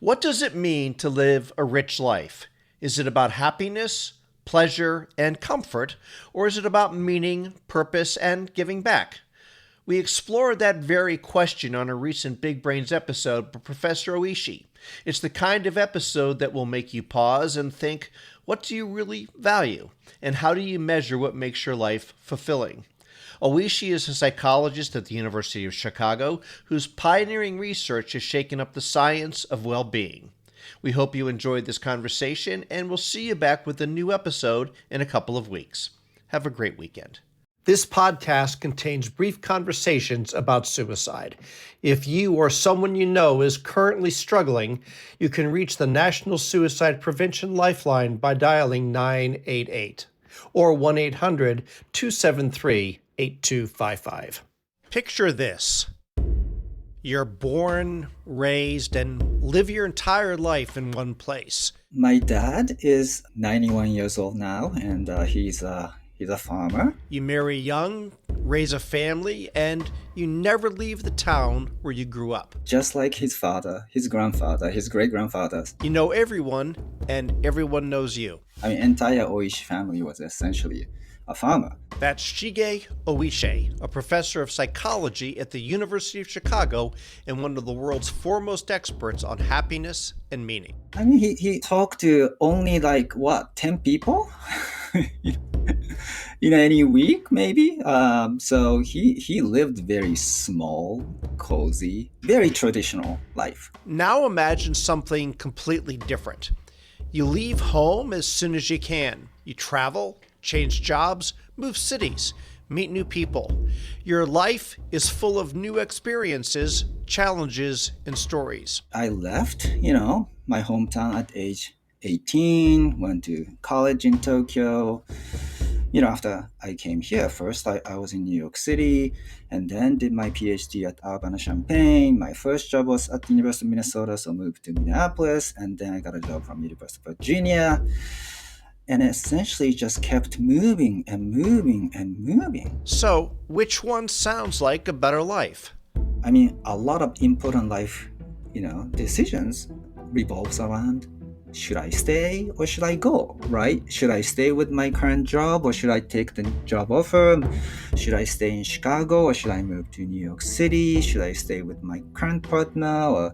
What does it mean to live a rich life? Is it about happiness, pleasure, and comfort, or is it about meaning, purpose, and giving back? We explored that very question on a recent Big Brains episode by Professor Oishi. It's the kind of episode that will make you pause and think, what do you really value? And how do you measure what makes your life fulfilling? Oishi is a psychologist at the University of Chicago whose pioneering research has shaken up the science of well-being. We hope you enjoyed this conversation, and we'll see you back with a new episode in a couple of weeks. Have a great weekend. This podcast contains brief conversations about suicide. If you or someone you know is currently struggling, you can reach the National Suicide Prevention Lifeline by dialing 988 or 1-800-273-8255. Picture this. You're born, raised, and live your entire life in one place. My dad is 91 years old now, and he's a farmer. You marry young, raise a family, and you never leave the town where you grew up. Just like his father, his grandfather, his great-grandfathers. You know everyone, and everyone knows you. Entire Oishi family was essentially a farmer. That's Shigehiro Oishi, a professor of psychology at the University of Chicago and one of the world's foremost experts on happiness and meaning. He talked to only 10 people? Any week, maybe. So he lived very small, cozy, very traditional life. Now imagine something completely different. You leave home as soon as you can. You travel, change jobs, move cities, meet new people. Your life is full of new experiences, challenges, and stories. I left, my hometown at age 18, went to college in Tokyo. After I came here, first I was in New York City, and then did my PhD at Urbana-Champaign. My first job was at the University of Minnesota, so moved to Minneapolis, and then I got a job from University of Virginia, and essentially just kept moving and moving and moving. So, which one sounds like a better life? A lot of important life, decisions revolves around, should I stay or should I go, right? Should I stay with my current job or should I take the job offer? Should I stay in Chicago or should I move to New York City? Should I stay with my current partner or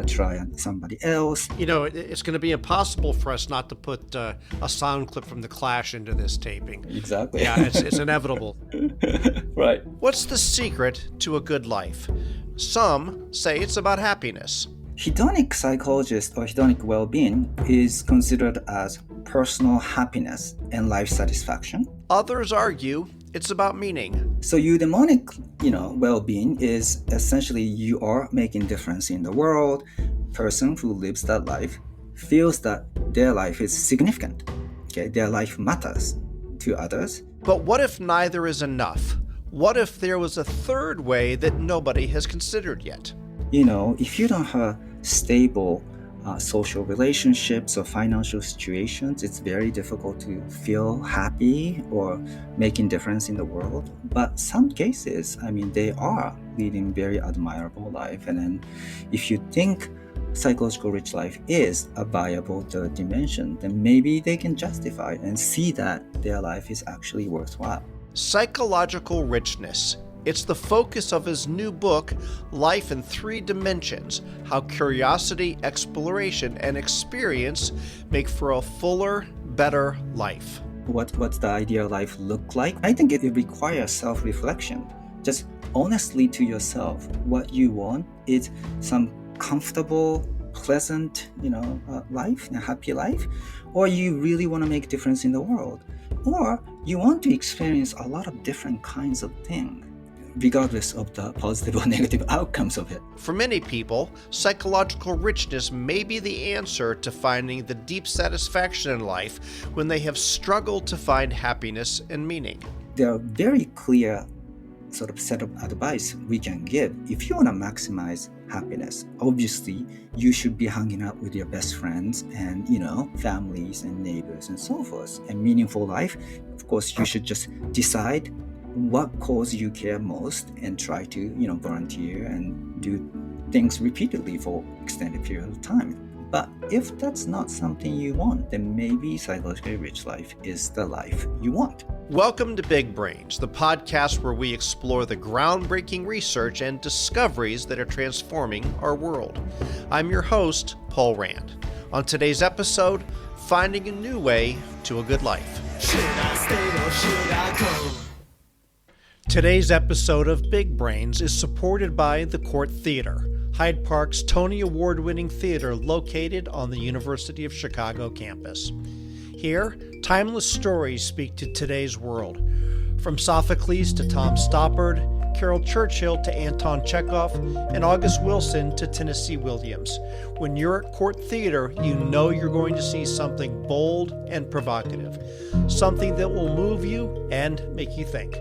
try on somebody else? It's going to be impossible for us not to put a sound clip from The Clash into this taping. Exactly. Yeah, it's inevitable. Right. What's the secret to a good life? Some say it's about happiness. Hedonic psychologist or hedonic well-being is considered as personal happiness and life satisfaction. Others argue it's about meaning. So eudaimonic, well-being is essentially you are making difference in the world. Person who lives that life feels that their life is significant. Okay, their life matters to others. But what if neither is enough? What if there was a third way that nobody has considered yet? If you don't have stable social relationships or financial situations, it's very difficult to feel happy or making difference in the world. But some cases, they are leading very admirable life. And then if you think psychological rich life is a viable third dimension, then maybe they can justify and see that their life is actually worthwhile. Psychological richness. It's the focus of his new book, Life in Three Dimensions: How Curiosity, Exploration, and Experience Make for a Fuller, Better Life. What's the ideal life look like? I think it requires self-reflection. Just honestly to yourself, what you want is some comfortable, pleasant, life, a happy life, or you really want to make a difference in the world, or you want to experience a lot of different kinds of things, regardless of the positive or negative outcomes of it. For many people, psychological richness may be the answer to finding the deep satisfaction in life when they have struggled to find happiness and meaning. There are very clear sort of set of advice we can give. If you want to maximize happiness, obviously you should be hanging out with your best friends and families and neighbors and so forth. And meaningful life, of course, you should just decide what cause you care most and try to volunteer and do things repeatedly for extended period of time. But if that's not something you want, then maybe psychologically rich life is the life you want. Welcome to Big Brains, the podcast where we explore the groundbreaking research and discoveries that are transforming our world. I'm your host, Paul Rand. On today's episode, finding a new way to a good life. Should I stay or should I go? Today's episode of Big Brains is supported by the Court Theater, Hyde Park's Tony Award-winning theater located on the University of Chicago campus. Here, timeless stories speak to today's world. From Sophocles to Tom Stoppard, Carol Churchill to Anton Chekhov, and August Wilson to Tennessee Williams. When you're at Court Theater, you know you're going to see something bold and provocative, something that will move you and make you think.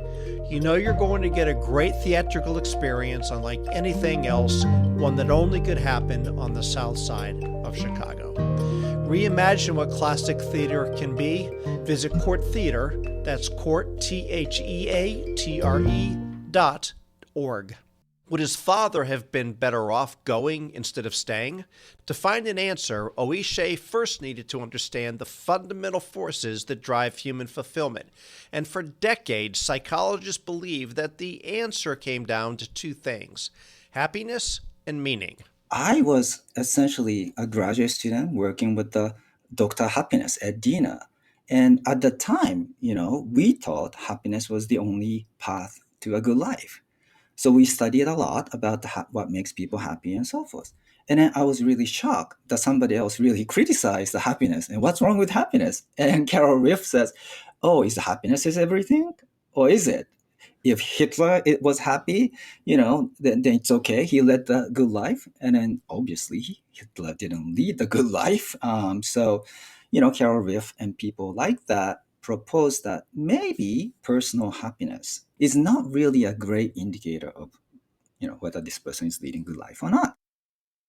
You know you're going to get a great theatrical experience unlike anything else, one that only could happen on the south side of Chicago. Reimagine what classic theater can be. Visit Court Theater, that's Court, Theatre.org. Would his father have been better off going instead of staying? To find an answer, Oishi first needed to understand the fundamental forces that drive human fulfillment. And for decades, psychologists believed that the answer came down to two things: happiness and meaning. I was essentially a graduate student working with the Dr. Happiness at Dina. And at the time, we thought happiness was the only path to a good life. So we studied a lot about what makes people happy and so forth. And then I was really shocked that somebody else really criticized the happiness. And what's wrong with happiness? And Carol Riff says, oh, is happiness is everything? Or is it? If Hitler was happy, then it's okay. He led the good life. And then obviously Hitler didn't lead the good life. Carol Riff and people like that propose that maybe personal happiness is not really a great indicator of, whether this person is leading good life or not.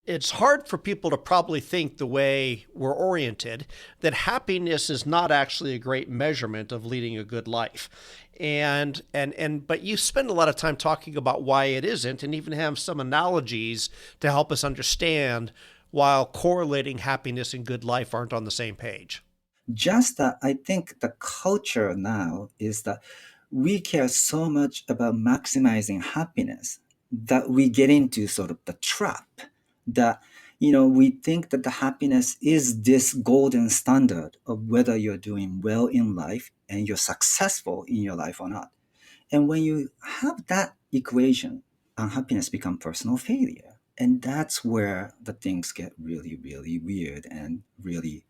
It's hard for people to probably think the way we're oriented that happiness is not actually a great measurement of leading a good life. But you spend a lot of time talking about why it isn't, and even have some analogies to help us understand while correlating happiness and good life aren't on the same page. Just that I think the culture now is that we care so much about maximizing happiness that we get into sort of the trap that, we think that the happiness is this golden standard of whether you're doing well in life and you're successful in your life or not. And when you have that equation, unhappiness becomes personal failure. And that's where the things get really, really weird and really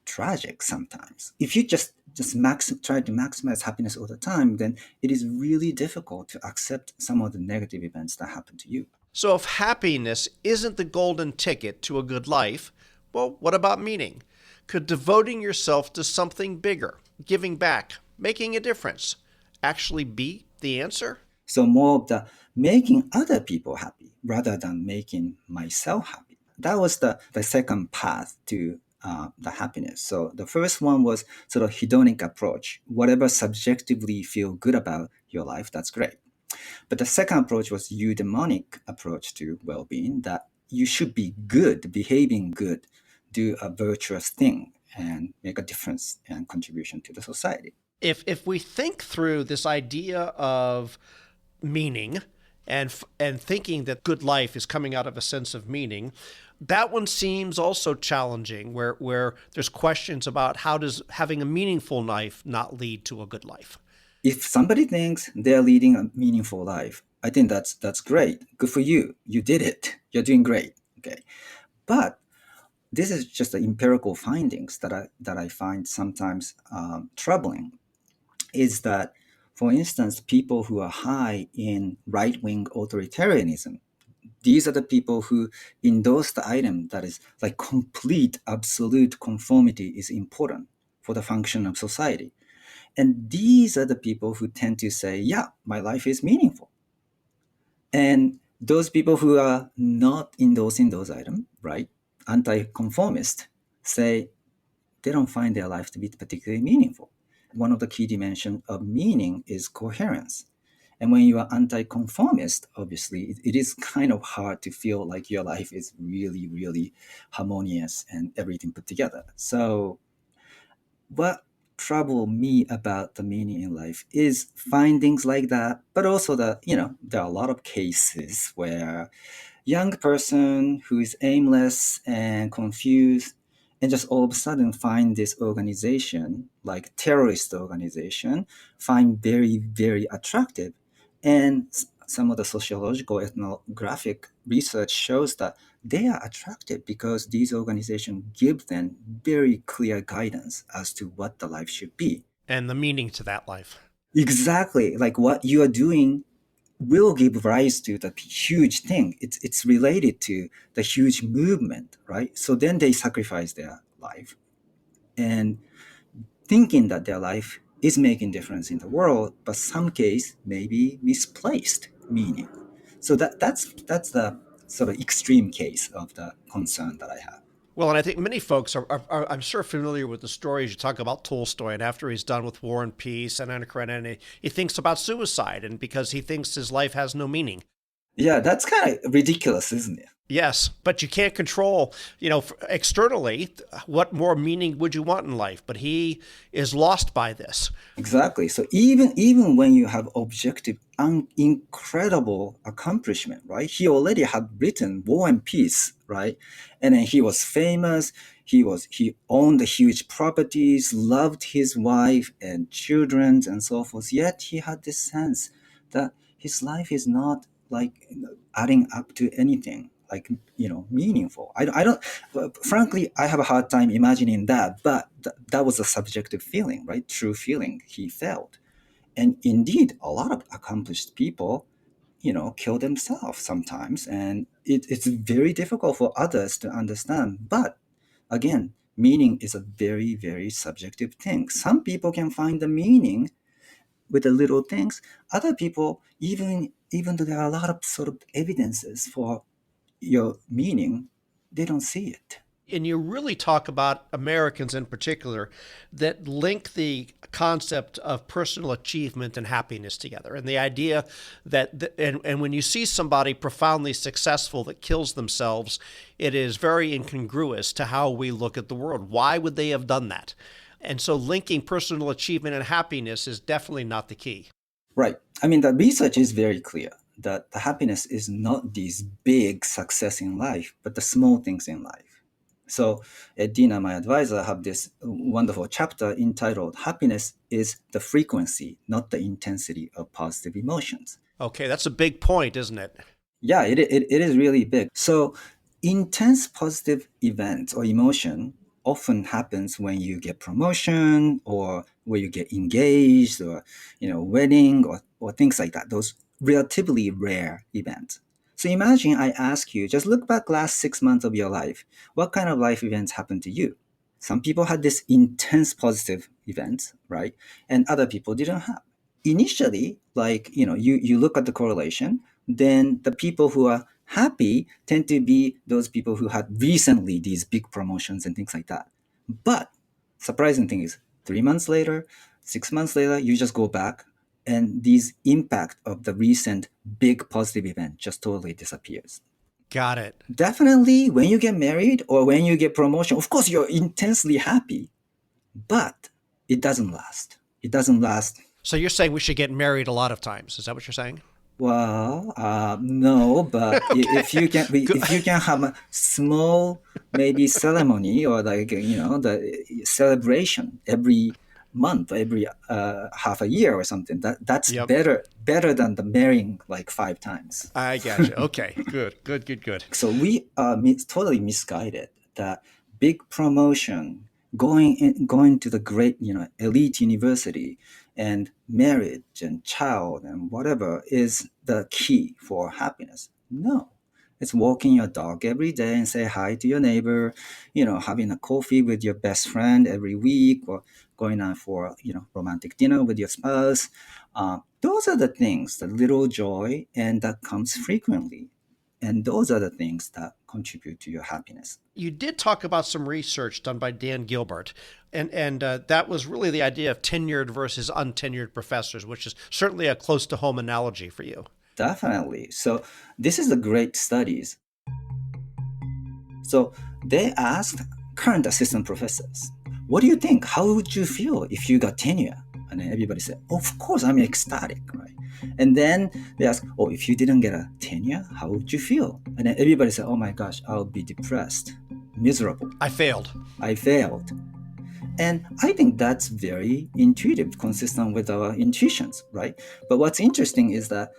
tragic sometimes. If you just try to maximize happiness all the time, then it is really difficult to accept some of the negative events that happen to you. So if happiness isn't the golden ticket to a good life, well, what about meaning? Could devoting yourself to something bigger, giving back, making a difference, actually be the answer? So more of the making other people happy rather than making myself happy. That was the second path to the happiness. So the first one was sort of hedonic approach. Whatever subjectively feel good about your life, that's great. But the second approach was eudaimonic approach to well-being, that you should be good, behaving good, do a virtuous thing, and make a difference and contribution to the society. If we think through this idea of meaning and thinking that good life is coming out of a sense of meaning, that one seems also challenging, where there's questions about how does having a meaningful life not lead to a good life? If somebody thinks they're leading a meaningful life, I think that's great. Good for you. You did it. You're doing great. Okay. But this is just the empirical findings that I find sometimes troubling, is that, for instance, people who are high in right-wing authoritarianism, these are the people who endorse the item that is like complete, absolute conformity is important for the function of society. And these are the people who tend to say, yeah, my life is meaningful. And those people who are not endorsing those items, right, anti-conformist, say they don't find their life to be particularly meaningful. One of the key dimensions of meaning is coherence. And when you are anti-conformist, obviously, it is kind of hard to feel like your life is really, really harmonious and everything put together. So, what trouble me about the meaning in life is findings like that, but also that, there are a lot of cases where young person who is aimless and confused and just all of a sudden find this organization like terrorist organization find very very attractive, and some of the sociological ethnographic research shows that they are attractive because these organizations give them very clear guidance as to what the life should be. And the meaning to that life. Exactly, like what you are doing will give rise to the huge thing. It's related to the huge movement, right? So then they sacrifice their life and thinking that their life is making difference in the world, but some case maybe misplaced meaning. So that's the sort of extreme case of the concern that I have. Well, and I think many folks are, I'm sure, familiar with the stories you talk about Tolstoy, and after he's done with War and Peace and Anna Karenina, he thinks about suicide, and because he thinks his life has no meaning. Yeah, that's kind of ridiculous, isn't it? Yes, but you can't control, externally, what more meaning would you want in life? But he is lost by this. Exactly. So even when you have objective, incredible accomplishment, right? He already had written War and Peace, right? And then he was famous. He owned the huge properties, loved his wife and children, and so forth. Yet he had this sense that his life is not like adding up to anything like meaningful. I don't frankly, I have a hard time imagining that, but that was a subjective feeling, right? True feeling he felt. And indeed, a lot of accomplished people, kill themselves sometimes. And it's very difficult for others to understand. But again, meaning is a very, very subjective thing. Some people can find the meaning with the little things. Other people, even though there are a lot of sort of evidences for your meaning, they don't see it. And you really talk about Americans in particular that link the concept of personal achievement and happiness together. And the idea that, and when you see somebody profoundly successful that kills themselves, it is very incongruous to how we look at the world. Why would they have done that? And so linking personal achievement and happiness is definitely not the key. Right. I mean, the research is very clear that the happiness is not these big success in life, but the small things in life. So, Dina, my advisor, have this wonderful chapter entitled "Happiness is the frequency, not the intensity of positive emotions." Okay, that's a big point, isn't it? Yeah, it is really big. So intense positive events or emotion often happens when you get promotion or where you get engaged or wedding or things like that. Those relatively rare events. So imagine I ask you, just look back last 6 months of your life. What kind of life events happened to you? Some people had this intense positive events, right? And other people didn't have. Initially, like you look at the correlation, then the people who are happy tend to be those people who had recently these big promotions and things like that. But surprising thing is 3 months later, 6 months later, you just go back and these impact of the recent big positive event just totally disappears. Got it. Definitely when you get married or when you get promotion, of course you're intensely happy, but it doesn't last. It doesn't last. So you're saying we should get married a lot of times. Is that what you're saying? Well, no, but if Okay. you can, if you can have a small maybe ceremony or like the celebration every month, every half a year or something, that's Yep. better than the marrying like 5 times. I gotcha. Okay. Good. Good. Good. Good. So we are totally misguided that big promotion, going to the great elite university, and marriage and child and whatever is the key for happiness. No, it's walking your dog every day and say hi to your neighbor, having a coffee with your best friend every week, or going out for romantic dinner with your spouse. Those are the things, the little joy, and that comes frequently. And those are the things that contribute to your happiness. You did talk about some research done by Dan Gilbert, and that was really the idea of tenured versus untenured professors, which is certainly a close to home analogy for you. Definitely. So this is a great studies. So they asked current assistant professors, what do you think? How would you feel if you got tenure? And then everybody said, of course, I'm ecstatic, right? And then they asked, oh, if you didn't get a tenure, how would you feel? And then everybody said, oh my gosh, I'll be depressed, miserable. I failed. I failed. And I think that's very intuitive, consistent with our intuitions, right? But what's interesting is that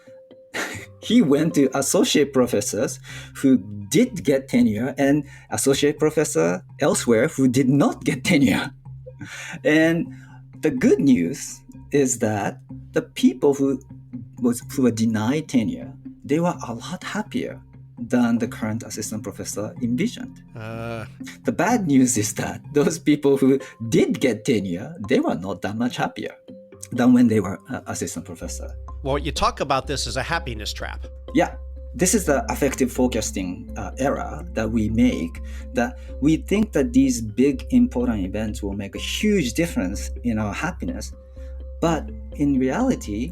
he went to associate professors who did get tenure and associate professor elsewhere who did not get tenure. And the good news is that the people who were denied tenure, they were a lot happier than the current assistant professor envisioned. The bad news is that those people who did get tenure, they were not that much happier than when they were assistant professor. Well, you talk about this as a happiness trap. Yeah, this is the affective forecasting error that we make, that we think that these big important events will make a huge difference in our happiness. But in reality,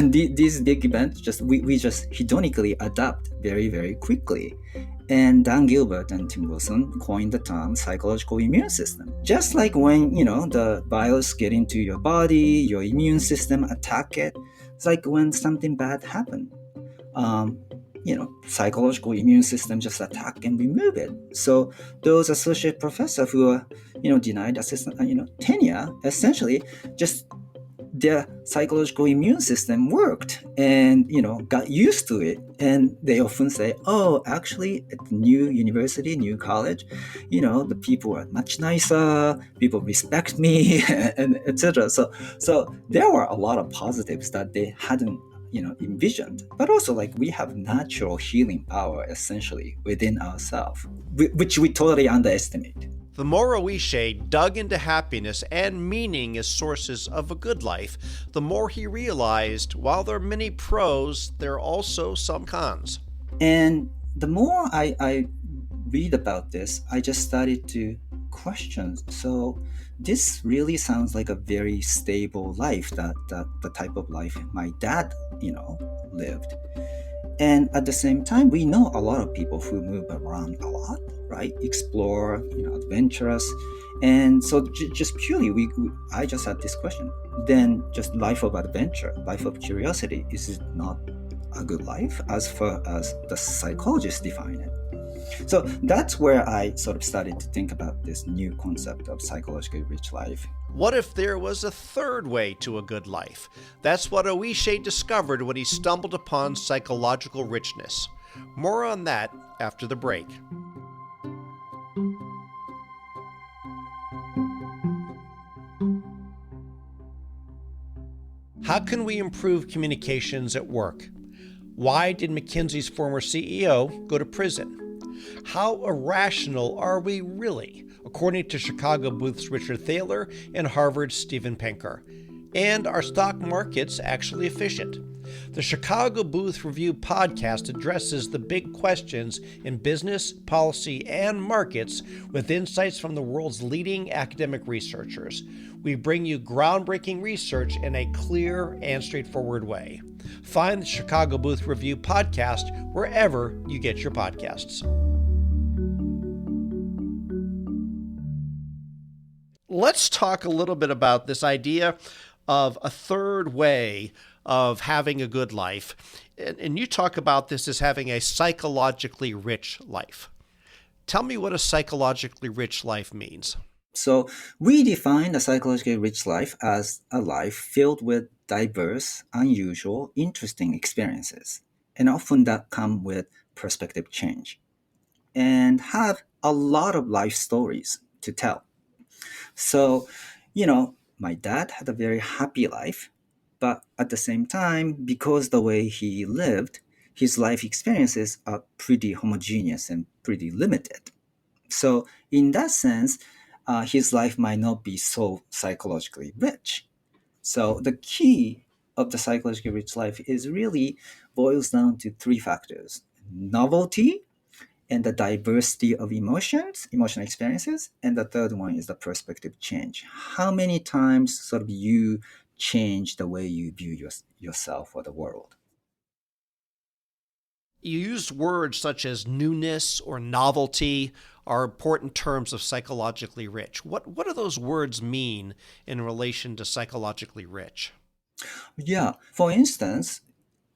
these big events, we just hedonically adapt very, very quickly. And Dan Gilbert and Tim Wilson coined the term psychological immune system. Just like when, the virus get into your body, your immune system attack it. It's like when something bad happened. Psychological immune system just attack and remove it. So those associate professors who are, denied assistant, tenure, essentially just their psychological immune system worked and got used to it. And they often say, oh, actually at the new university, new college, the people are much nicer, people respect me, and etc. So there were a lot of positives that they hadn't envisioned. But also, like, we have natural healing power essentially within ourselves, which we totally underestimate. The more Oishi dug into happiness and meaning as sources of a good life, the more he realized while there are many pros, there are also some cons. And the more I read about this, I just started to question. So this really sounds like a very stable life, that the type of life my dad, lived. And at the same time, we know a lot of people who move around a lot, right? Explore, adventurous. And so just purely, I just had this question. Then just life of adventure, life of curiosity, is it not a good life as far as the psychologists define it? So that's where I sort of started to think about this new concept of psychologically rich life. What if there was a third way to a good life? That's what Oishi discovered when he stumbled upon psychological richness. More on that after the break. How can we improve communications at work? Why did McKinsey's former CEO go to prison? How irrational are we really, according to Chicago Booth's Richard Thaler and Harvard's Steven Pinker? And are stock markets actually efficient? The Chicago Booth Review podcast addresses the big questions in business, policy, and markets with insights from the world's leading academic researchers. We bring you groundbreaking research in a clear and straightforward way. Find the Chicago Booth Review podcast wherever you get your podcasts. Let's talk a little bit about this idea of a third way of having a good life. And you talk about this as having a psychologically rich life. Tell me what a psychologically rich life means. So we define a psychologically rich life as a life filled with diverse, unusual, interesting experiences, and often that come with perspective change, and have a lot of life stories to tell. So, my dad had a very happy life, but at the same time, because the way he lived, his life experiences are pretty homogeneous and pretty limited. So, in that sense, his life might not be so psychologically rich. So, the key of the psychologically rich life is really boils down to three factors. novelty and the diversity of emotions, emotional experiences. And the third one is the perspective change. How many times sort of you change the way you view yourself or the world? You used words such as newness or novelty are important terms of psychologically rich. What do those words mean in relation to psychologically rich? Yeah. For instance,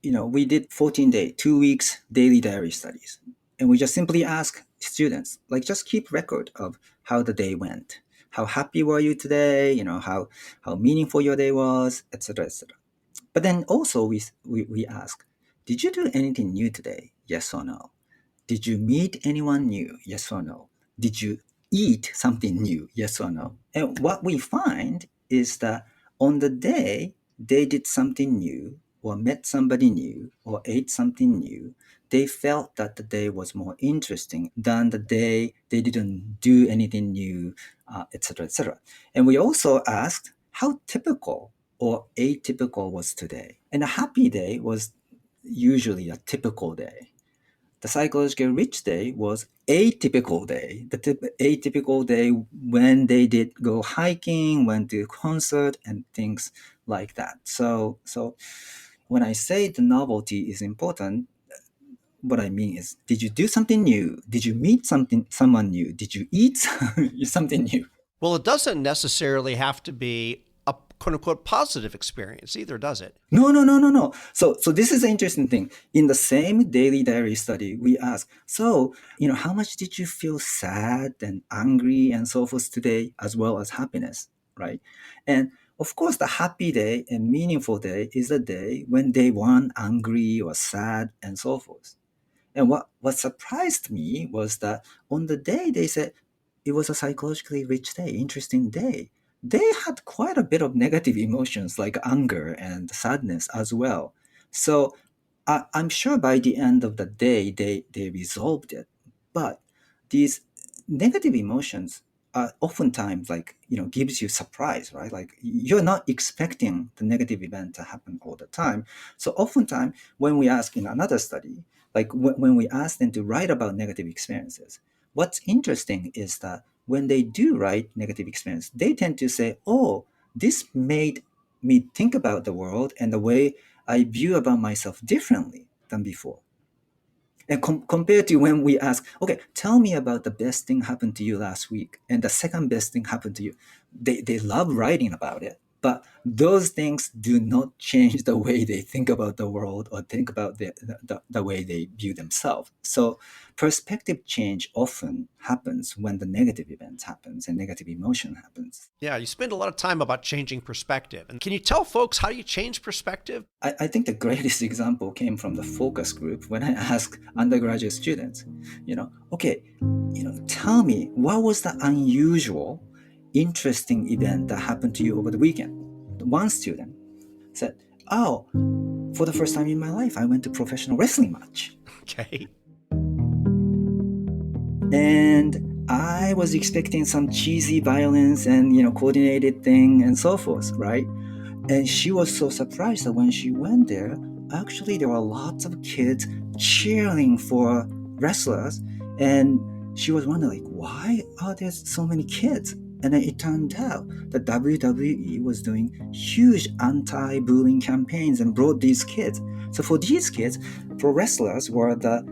we did 14-day, 2 weeks daily diary studies. And we just simply ask students, like just keep record of how the day went. How happy were you today? How meaningful your day was, etc., etc. But then also we ask, did you do anything new today? Yes or no? Did you meet anyone new? Yes or no? Did you eat something new? Yes or no? And what we find is that on the day they did something new, or met somebody new, or ate something new, they felt that the day was more interesting than the day they didn't do anything new, etc., etc. And we also asked how typical or atypical was today. And a happy day was usually a typical day. The psychological rich day was a typical day. The atypical day when they did go hiking, went to concert, and things like that. So when I say the novelty is important, what I mean is, did you do something new? Did you meet someone new? Did you eat something new? Well, it doesn't necessarily have to be a quote unquote positive experience either, does it? No, no, no, no, no. So this is the interesting thing. In the same daily diary study, we ask, so, how much did you feel sad and angry and so forth today, as well as happiness, right? And of course, the happy day and meaningful day is the day when they weren't angry or sad and so forth. And what surprised me was that on the day they said it was a psychologically rich day, interesting day, they had quite a bit of negative emotions like anger and sadness as well. So I'm sure by the end of the day they resolved it. But these negative emotions are oftentimes like, gives you surprise, right? Like you're not expecting the negative event to happen all the time. So oftentimes when we ask in another study, like when we ask them to write about negative experiences, what's interesting is that when they do write negative experience, they tend to say, oh, this made me think about the world and the way I view about myself differently than before. And compared to when we ask, okay, tell me about the best thing happened to you last week and the second best thing happened to you. They love writing about it, but those things do not change the way they think about the world or think about the way they view themselves. So perspective change often happens when the negative event happens and negative emotion happens. Yeah, you spend a lot of time about changing perspective. And can you tell folks how do you change perspective? I think the greatest example came from the focus group when I asked undergraduate students, okay, tell me what was the unusual, interesting event that happened to you over the weekend? One student said, oh, for the first time in my life, I went to professional wrestling match. Okay. And I was expecting some cheesy violence and, coordinated thing and so forth, right? And she was so surprised that when she went there, actually there were lots of kids cheering for wrestlers. And she was wondering, like, why are there so many kids? And then it turned out that WWE was doing huge anti-bullying campaigns and brought these kids. So for these kids, pro wrestlers were the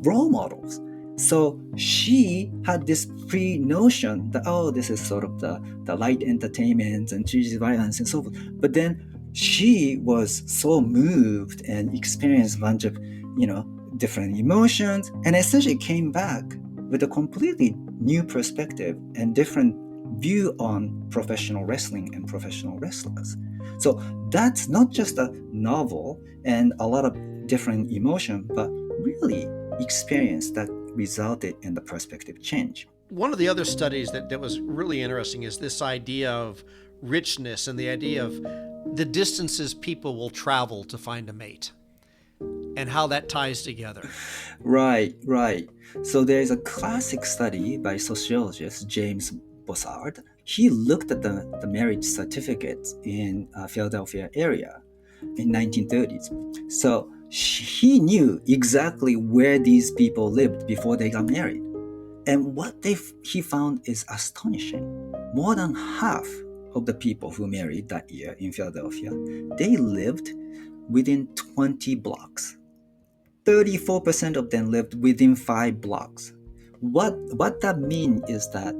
role models. So she had this pre-notion that, oh, this is sort of the light entertainment and cheesy violence and so forth. But then she was so moved and experienced a bunch of, different emotions, and essentially came back with a completely new perspective and different view on professional wrestling and professional wrestlers. So that's not just a novel and a lot of different emotion, but really experience that resulted in the perspective change. One of the other studies that was really interesting is this idea of richness and the idea of the distances people will travel to find a mate and how that ties together. Right, right. So there's a classic study by sociologist James Bossard. He looked at the marriage certificates in Philadelphia area in 1930s. So he knew exactly where these people lived before they got married. And what he found is astonishing. More than half of the people who married that year in Philadelphia, they lived within 20 blocks. 34% of them lived within 5 blocks. What that means is that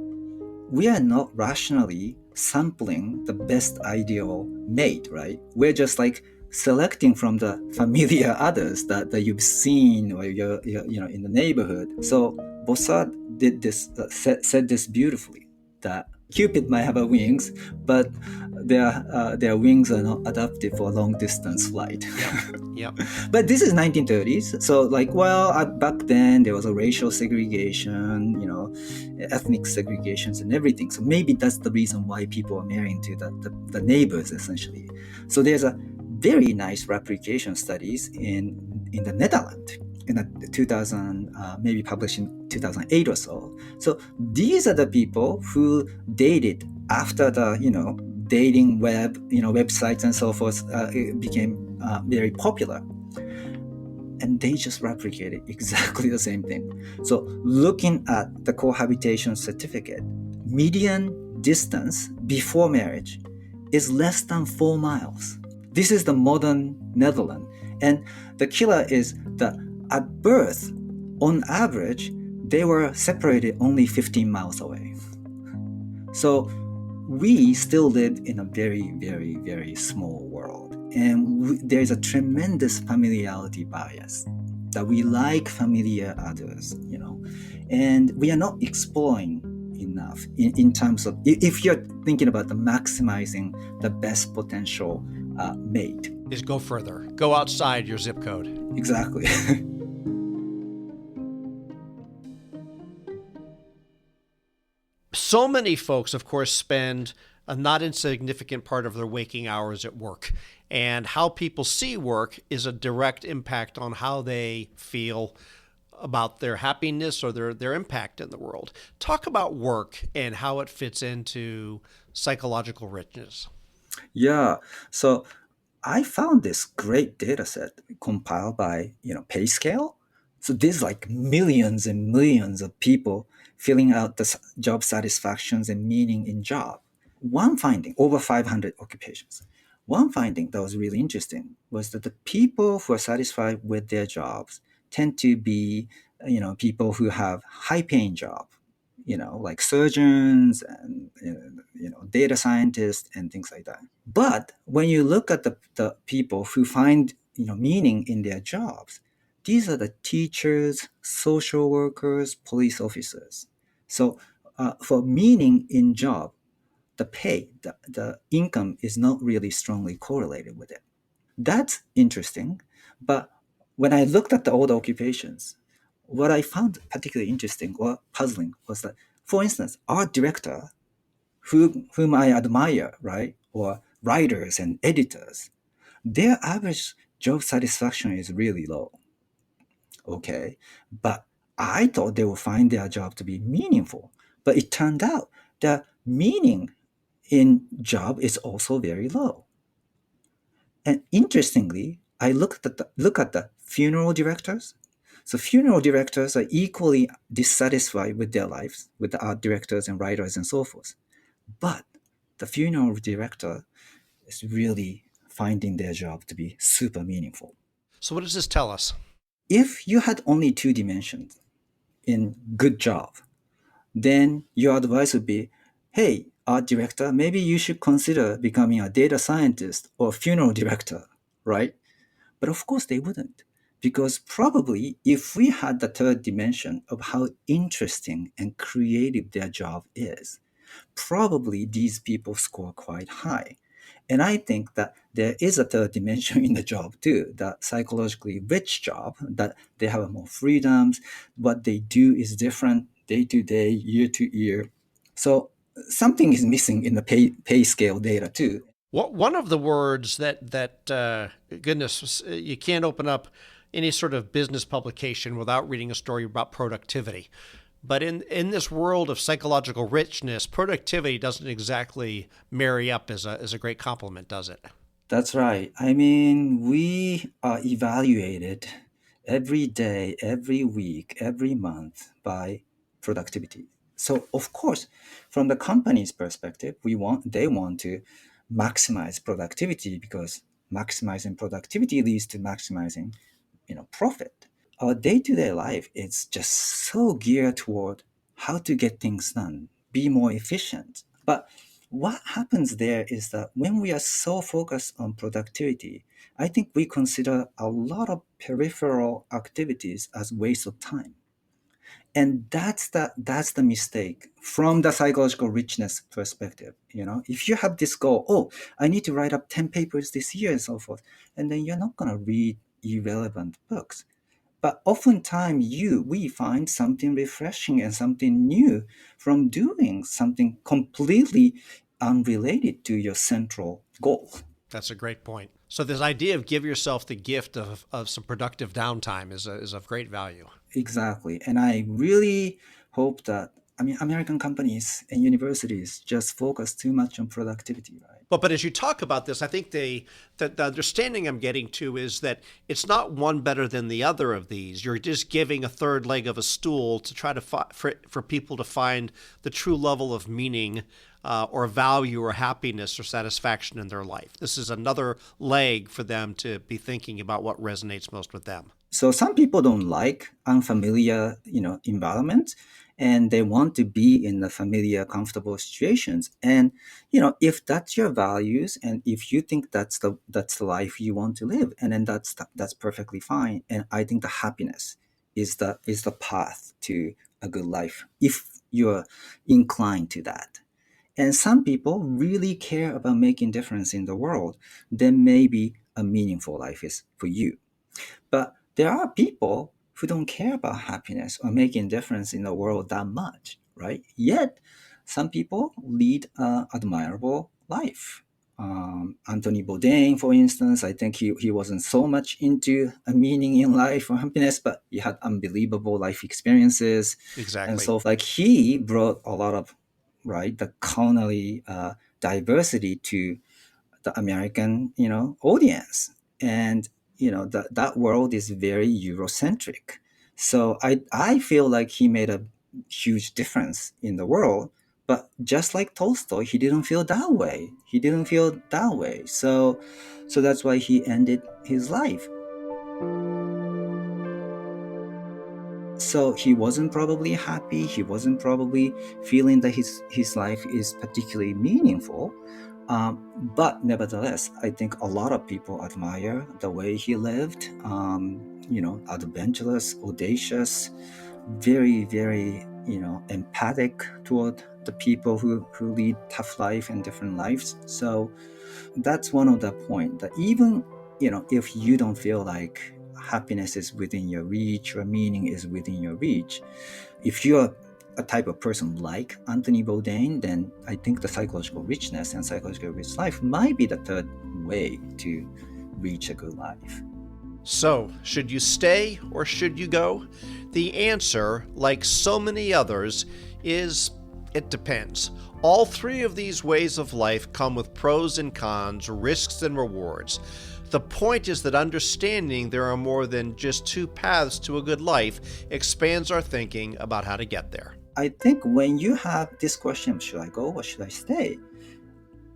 we are not rationally sampling the best ideal mate, right? We're just like selecting from the familiar others that you've seen or you're in the neighborhood. So Bossard did this, said this beautifully, that Cupid might have wings, but their wings are not adapted for long distance flight. Yep. But this is 1930s, so like, well, back then there was a racial segregation, ethnic segregations and everything. So maybe that's the reason why people are marrying to the neighbors, essentially. So there's a very nice replication studies in the Netherlands in the 2000, maybe published in 2008 or so. So these are the people who dated after the dating web, websites and so forth it became very popular, and they just replicated exactly the same thing. So looking at the cohabitation certificate, median distance before marriage is less than 4 miles. This is the modern Netherlands, and the killer is that at birth, on average, they were separated only 15 miles away. So we still live in a very, very, very small world. And there's a tremendous familiarity bias that we like familiar others, and we are not exploring enough in terms of, if you're thinking about the maximizing the best potential mate. Is go further. Go outside your zip code. Exactly. So many folks, of course, spend a not insignificant part of their waking hours at work. And how people see work is a direct impact on how they feel about their happiness or their impact in the world. Talk about work and how it fits into psychological richness. Yeah. So I found this great data set compiled by, PayScale. So there's like millions and millions of people filling out the job satisfactions and meaning in job. One finding, over 500 occupations. One finding that was really interesting was that the people who are satisfied with their jobs tend to be, people who have high-paying job, like surgeons and data scientists and things like that. But when you look at the people who find meaning in their jobs, these are the teachers, social workers, police officers. So for meaning in job, the pay, the income is not really strongly correlated with it. That's interesting. But when I looked at the old occupations, what I found particularly interesting or puzzling was that, for instance, art director, whom I admire, right, or writers and editors, their average job satisfaction is really low. Okay, but I thought they would find their job to be meaningful. But it turned out the meaning in job is also very low. And interestingly, I look at the funeral directors. So funeral directors are equally dissatisfied with their lives, with the art directors and writers and so forth. But the funeral director is really finding their job to be super meaningful. So what does this tell us? If you had only 2 dimensions in good job, then your advice would be, hey, art director, maybe you should consider becoming a data scientist or funeral director, right? But of course they wouldn't, because probably if we had the third dimension of how interesting and creative their job is, probably these people score quite high. And I think that there is a third dimension in the job too, that psychologically rich job, that they have more freedoms. What they do is different day to day, year to year. So something is missing in the pay scale data too. One of the words that goodness, you can't open up any sort of business publication without reading a story about productivity. But in this world of psychological richness, productivity doesn't exactly marry up as a great compliment, does it? That's right. I mean, we are evaluated every day, every week, every month by productivity. So, of course, from the company's perspective, they want to maximize productivity because maximizing productivity leads to maximizing, profit. Our day-to-day life is just so geared toward how to get things done, be more efficient. But what happens there is that when we are so focused on productivity, I think we consider a lot of peripheral activities as waste of time. And that's the mistake from the psychological richness perspective. If you have this goal, oh, I need to write up 10 papers this year and so forth, and then you're not going to read irrelevant books. But oftentimes we find something refreshing and something new from doing something completely unrelated to your central goal. That's a great point. So this idea of give yourself the gift of some productive downtime is of great value. Exactly. And I really hope that, I mean, American companies and universities just focus too much on productivity, right? But as you talk about this, I think the understanding I'm getting to is that it's not one better than the other of these. You're just giving a third leg of a stool to try to for people to find the true level of meaning or value or happiness or satisfaction in their life. This is another leg for them to be thinking about what resonates most with them. So some people don't like unfamiliar, environments, and they want to be in the familiar, comfortable situations. And if that's your values, and if you think that's the life you want to live, and then that's perfectly fine. And I think the happiness is the path to a good life if you're inclined to that. And some people really care about making difference in the world. Then maybe a meaningful life is for you. But there are people who don't care about happiness or making a difference in the world that much, right? Yet, some people lead an admirable life. Anthony Bourdain, for instance, I think he wasn't so much into a meaning in life or happiness, but he had unbelievable life experiences. And Exactly. so, like, he brought a lot of, right, the culinary diversity to the American, audience. And that world is very Eurocentric. So I feel like he made a huge difference in the world. But just like Tolstoy, he didn't feel that way. He didn't feel that way. So that's why he ended his life. So he wasn't probably happy. He wasn't probably feeling that his life is particularly meaningful. But nevertheless, I think a lot of people admire the way he lived. Adventurous, audacious, very, very, empathic toward the people who lead tough life and different lives. So that's one of the point that even if you don't feel like happiness is within your reach or meaning is within your reach, if you're a type of person like Anthony Bourdain, then I think the psychological richness and psychological rich life might be the third way to reach a good life. So, should you stay or should you go? The answer, like so many others, is it depends. All three of these ways of life come with pros and cons, risks and rewards. The point is that understanding there are more than just two paths to a good life expands our thinking about how to get there. I think when you have this question, should I go or should I stay?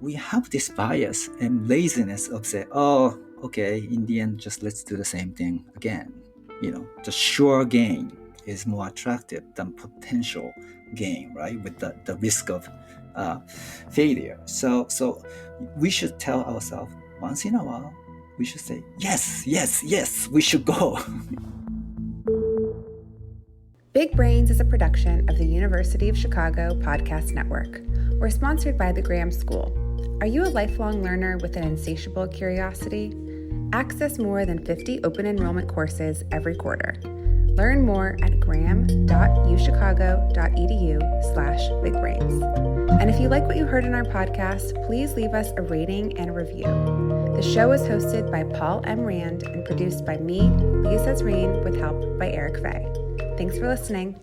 We have this bias and laziness of say, oh, okay, in the end, just let's do the same thing again. The sure gain is more attractive than potential gain, right? With the risk of failure. So we should tell ourselves once in a while, we should say, yes, yes, yes, we should go. Big Brains is a production of the University of Chicago Podcast Network. We're sponsored by the Graham School. Are you a lifelong learner with an insatiable curiosity? Access more than 50 open enrollment courses every quarter. Learn more at graham.uchicago.edu/bigbrains. And if you like what you heard in our podcast, please leave us a rating and a review. The show is hosted by Paul M. Rand and produced by me, Lisa Zreen, with help by Eric Fay. Thanks for listening.